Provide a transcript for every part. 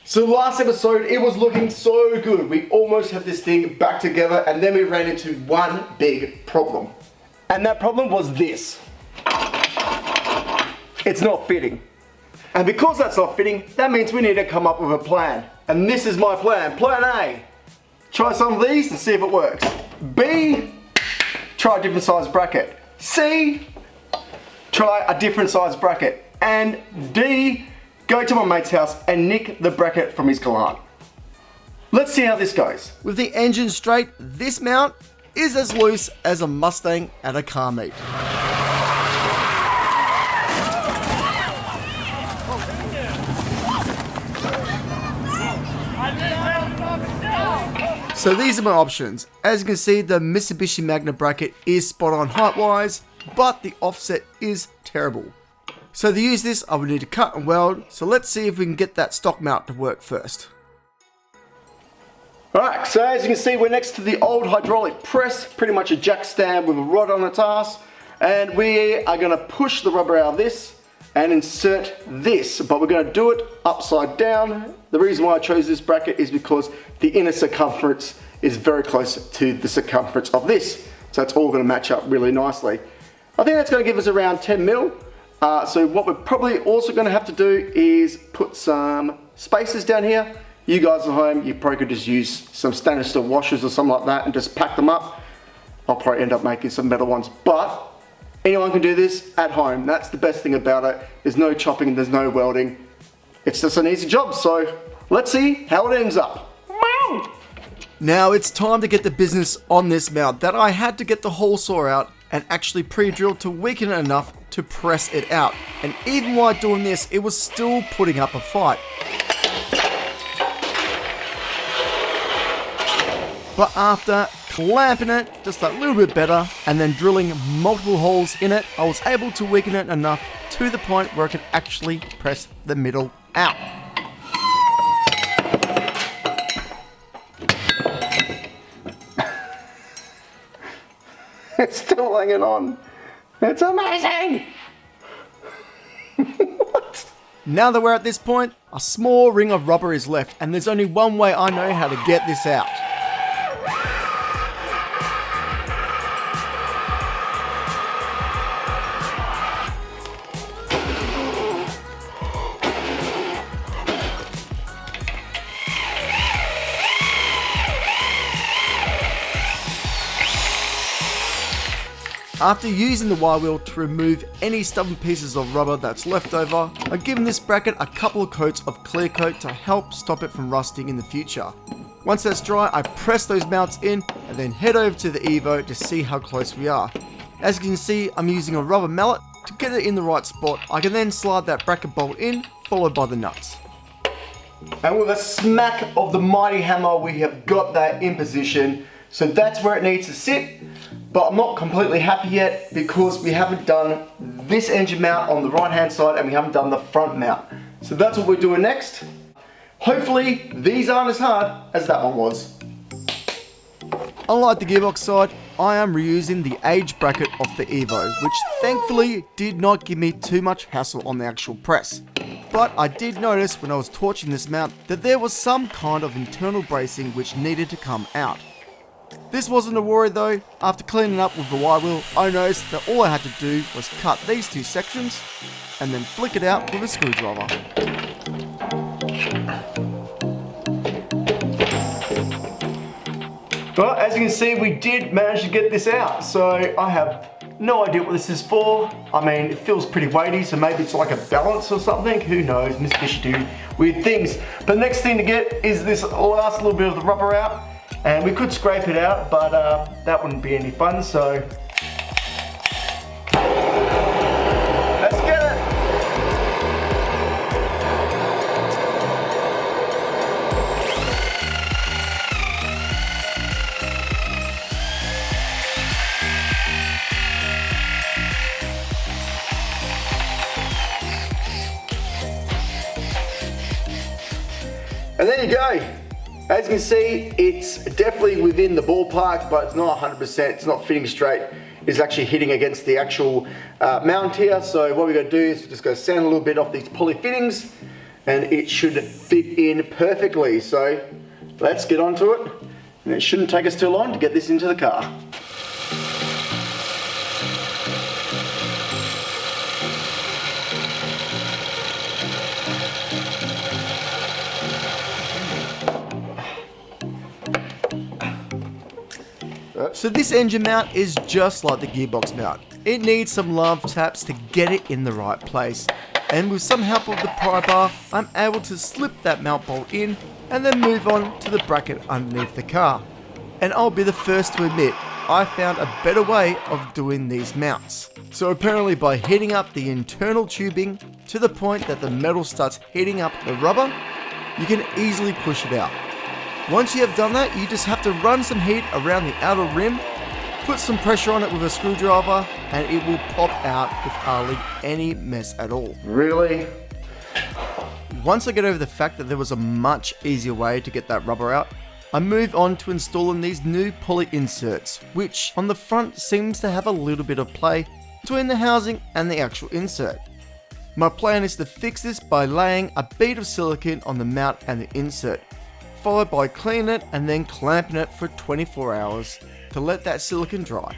So last episode, it was looking so good. We almost had this thing back together, and then we ran into one big problem. And that problem was this. It's not fitting. And because that's not fitting, that means we need to come up with a plan. And this is my plan. Plan A, try some of these and see if it works. B, try a different size bracket. C, try a different size bracket. And D, go to my mate's house and nick the bracket from his Galant. Let's see how this goes. With the engine straight, this mount is as loose as a Mustang at a car meet. So these are my options. As you can see, the Mitsubishi Magna bracket is spot on height wise, but the offset is terrible. So to use this, I would need to cut and weld, so let's see if we can get that stock mount to work first. Alright, so as you can see, we're next to the old hydraulic press, pretty much a jack stand with a rod on its ass, and we are going to push the rubber out of this and insert this, but we're going to do it upside down. The reason why I chose this bracket is because the inner circumference is very close to the circumference of this, so it's all going to match up really nicely. I think that's going to give us around 10 mil. So what we're probably also going to have to do is put some spacers down here. You guys at home, you probably could just use some stainless steel washers or something like that and just pack them up. I'll probably end up making some metal ones, but anyone can do this at home. That's the best thing about it. There's no chopping, there's no welding. It's just an easy job, so let's see how it ends up. Now it's time to get the business on this mount that I had to get the hole saw out and actually pre-drilled to weaken it enough to press it out. And even while doing this, it was still putting up a fight. But after clamping it just a little bit better and then drilling multiple holes in it, I was able to weaken it enough to the point where I could actually press the middle out. It's still hanging on. It's amazing! What? Now that we're at this point, a small ring of rubber is left, and there's only one way I know how to get this out. After using the wire wheel to remove any stubborn pieces of rubber that's left over, I've given this bracket a couple of coats of clear coat to help stop it from rusting in the future. Once that's dry, I press those mounts in and then head over to the EVO to see how close we are. As you can see, I'm using a rubber mallet to get it in the right spot. I can then slide that bracket bolt in, followed by the nuts. And with a smack of the mighty hammer, we have got that in position. So that's where it needs to sit. But I'm not completely happy yet because we haven't done this engine mount on the right hand side and we haven't done the front mount. So that's what we're doing next. Hopefully these aren't as hard as that one was. Unlike the gearbox side, I am reusing the age bracket of the EVO, which thankfully did not give me too much hassle on the actual press. But I did notice when I was torching this mount that there was some kind of internal bracing which needed to come out. This wasn't a worry though. After cleaning up with the wire wheel, I noticed that all I had to do was cut these two sections and then flick it out with a screwdriver. Well, as you can see, we did manage to get this out. So I have no idea what this is for. I mean, it feels pretty weighty, so maybe it's like a balance or something. Who knows? Mitsubishi do weird things. But the next thing to get is this last little bit of the rubber out. And we could scrape it out, but that wouldn't be any fun, so let's get it! And there you go. As you can see, it's definitely within the ballpark, but it's not 100%, it's not fitting straight. It's actually hitting against the actual mount here. So what we're gonna do is we're just gonna sand a little bit off these pulley fittings, and it should fit in perfectly. So let's get onto it, and it shouldn't take us too long to get this into the car. So this engine mount is just like the gearbox mount. It needs some love taps to get it in the right place. And with some help of the pry bar, I'm able to slip that mount bolt in and then move on to the bracket underneath the car. And I'll be the first to admit, I found a better way of doing these mounts. So apparently by heating up the internal tubing to the point that the metal starts heating up the rubber, you can easily push it out. Once you have done that, you just have to run some heat around the outer rim, put some pressure on it with a screwdriver, and it will pop out with hardly any mess at all. Really? Once I get over the fact that there was a much easier way to get that rubber out, I move on to installing these new pulley inserts, which on the front seems to have a little bit of play between the housing and the actual insert. My plan is to fix this by laying a bead of silicone on the mount and the insert, followed by cleaning it and then clamping it for 24 hours to let that silicone dry.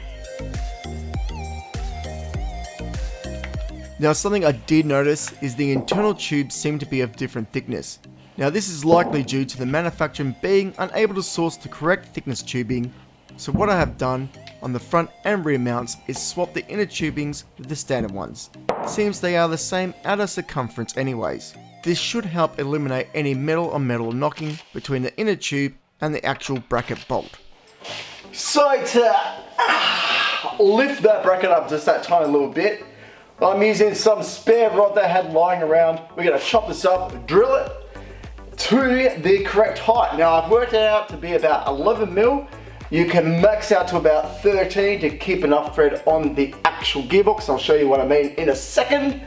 Now something I did notice is the internal tubes seem to be of different thickness. Now this is likely due to the manufacturer being unable to source the correct thickness tubing, so what I have done on the front and rear mounts is swap the inner tubings with the standard ones. Seems they are the same outer circumference anyways. This should help eliminate any metal on metal knocking between the inner tube and the actual bracket bolt. So to lift that bracket up just that tiny little bit, I'm using some spare rod that I had lying around. We're going to chop this up, drill it to the correct height. Now I've worked it out to be about 11 mil. You can max out to about 13 to keep enough thread on the actual gearbox. I'll show you what I mean in a second.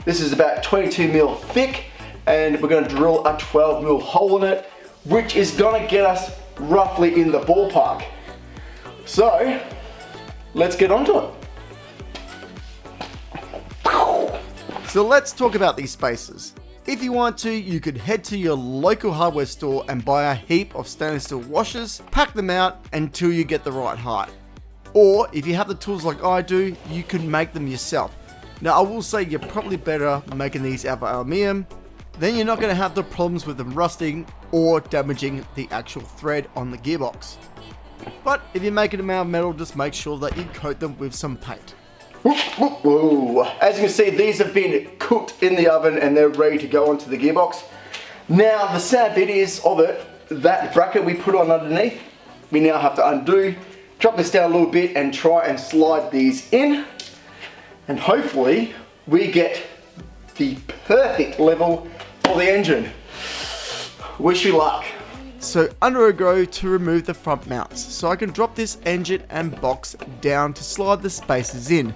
This is about 22 mil thick, and we're going to drill a 12 mil hole in it, which is going to get us roughly in the ballpark. So let's get onto it. So let's talk about these spacers. If you want to, you could head to your local hardware store and buy a heap of stainless steel washers, pack them out until you get the right height. Or if you have the tools like I do, you can make them yourself. Now I will say you're probably better making these out of aluminium, then you're not going to have the problems with them rusting or damaging the actual thread on the gearbox. But if you're making them out of metal, just make sure that you coat them with some paint. Ooh. As you can see, these have been cooked in the oven and they're ready to go onto the gearbox. Now the sad bit is of it, that bracket we put on underneath, we now have to undo, drop this down a little bit and try and slide these in, and hopefully we get the perfect level for the engine. Wish you luck. So under I go to remove the front mounts, so I can drop this engine and box down to slide the spacers in.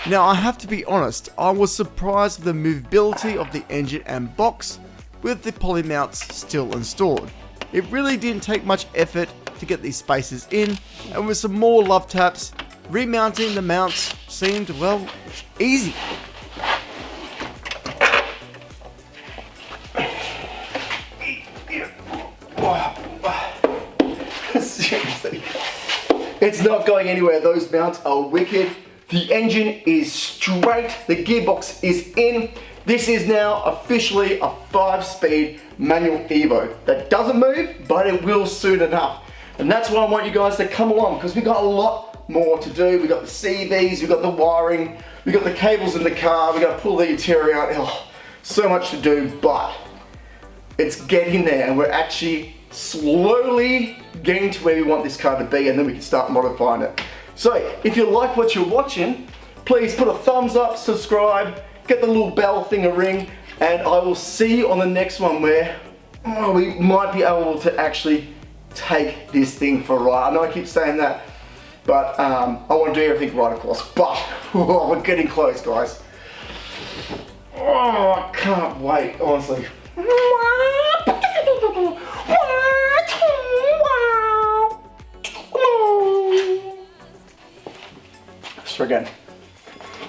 Now I have to be honest, I was surprised with the movability of the engine and box with the poly mounts still installed. It really didn't take much effort to get these spacers in, and with some more love taps, remounting the mounts seemed, well, easy. Seriously, it's not going anywhere. Those mounts are wicked. The engine is straight. The gearbox is in. This is now officially a 5-speed manual Evo that doesn't move, but it will soon enough. And that's why I want you guys to come along, because we got a lot more to do. We got the CVs, we got the wiring, we got the cables in the car, we got to pull the interior out. Oh, so much to do, but it's getting there, and we're actually slowly getting to where we want this car to be, and then we can start modifying it. So if you like what you're watching, please put a thumbs up, subscribe, get the little bell thing a ring, and I will see you on the next one where we might be able to actually take this thing for a ride. I know I keep saying that, but I want to do everything right, of course, but we're getting close, guys. Oh, I can't wait, honestly. Let's try again.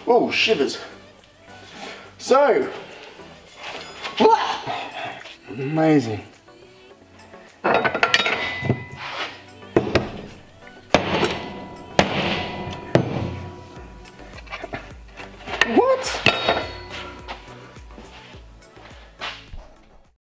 Oh, shivers. So, Amazing.